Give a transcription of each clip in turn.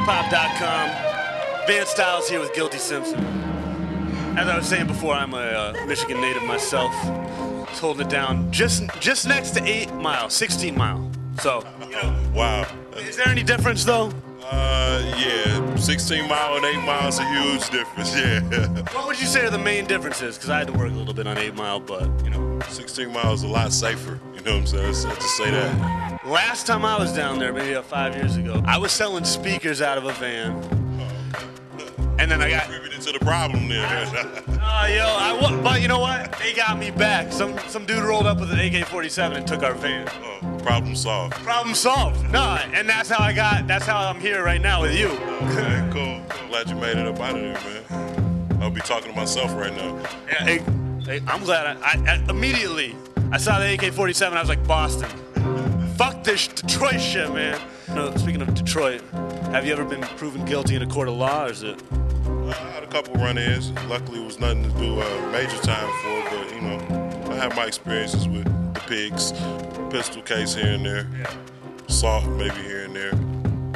hiphop.com. Van Stylez here with Guilty Simpson. As I was saying before, I'm a Michigan native myself. Just holding it down just next to 8 Mile, 16 Mile. So, you know. Wow. Is there any difference though? Yeah, 16 Mile and 8 Mile is a huge difference, yeah. What would you say are the main differences? Because I had to work a little bit on 8 Mile, but, you know. 16 Mile is a lot safer, you know what I'm saying? Let's just say that. Last time I was down there, maybe 5 years ago, I was selling speakers out of a van. And then I got contributed to the problem then. But you know what? They got me back. Some dude rolled up with an AK-47 and took our van. Problem solved. Problem solved. No, and that's how I'm here right now with you. Okay, cool. Glad you made it up out of there, man. I'll be talking to myself right now. Yeah, hey, I'm glad. I immediately I saw the AK-47. I was like, Boston. Fuck this Detroit shit, man. No, speaking of Detroit, have you ever been proven guilty in a court of law, or is it? I had a couple run-ins. Luckily, it was nothing to do major time for, but, you know, I had my experiences with the pigs, pistol case here and there, assault maybe here and there.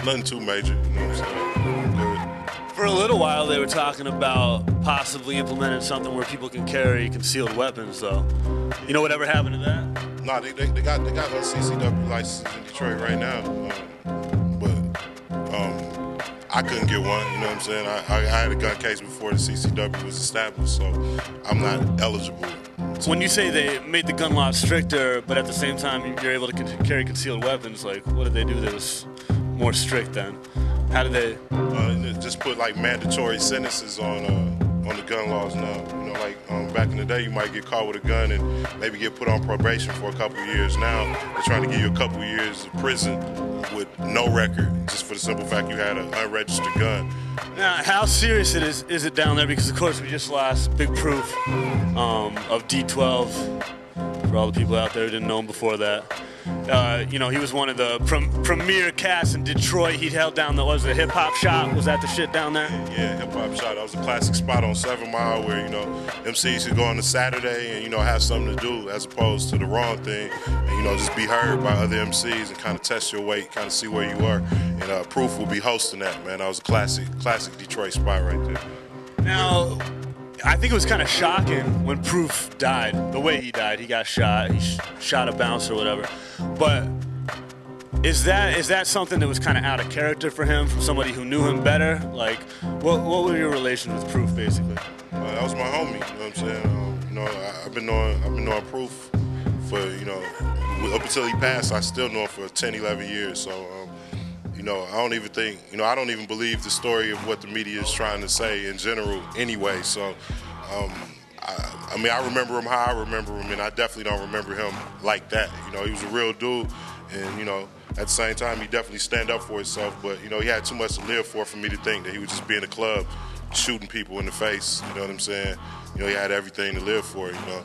Nothing too major, you know what I'm saying? Good. For a little while, they were talking about possibly implementing something where people can carry concealed weapons, though. You know whatever happened to that? No, they got a CCW license in Detroit right now, I couldn't get one, you know what I'm saying? I had a gun case before the CCW was established, so I'm not eligible. When you say they made the gun law stricter, but at the same time you're able to carry concealed weapons, like what did they do that was more strict then? How did they? Just put like mandatory sentences on the gun laws now. You know, like back in the day, you might get caught with a gun and maybe get put on probation for a couple of years. Now they're trying to give you a couple of years of prison with no record, just for the simple fact you had an unregistered gun. Now, how serious is it down there? Because of course we just lost big proof of D12. For all the people out there who didn't know him before that. You know, he was one of the premier cats in Detroit. He held down the Hip Hop Shop. Was that the shit down there? Yeah, Hip Hop Shop. That was a classic spot on 7 Mile where, you know, MCs could go on a Saturday and, you know, have something to do as opposed to the wrong thing and, you know, just be heard by other MCs and kind of test your weight, kind of see where you are. And Proof will be hosting that, man. That was a classic Detroit spot right there. Now, I think it was kind of shocking when Proof died, the way he died. He got shot. He shot a bouncer or whatever. But is that something that was kind of out of character for him, from somebody who knew him better? Like, what were your relations with Proof, basically? That was my homie. You know what I'm saying? You know, I've been knowing Proof for, you know, up until he passed. I still know him for 10, 11 years. So. You know, I don't even believe the story of what the media is trying to say in general anyway. So, I mean, I remember him how I remember him, and I definitely don't remember him like that. You know, he was a real dude, and, you know, at the same time, he definitely stand up for himself. But, you know, he had too much to live for me to think that he would just be in the club shooting people in the face. You know what I'm saying? You know, he had everything to live for, you know.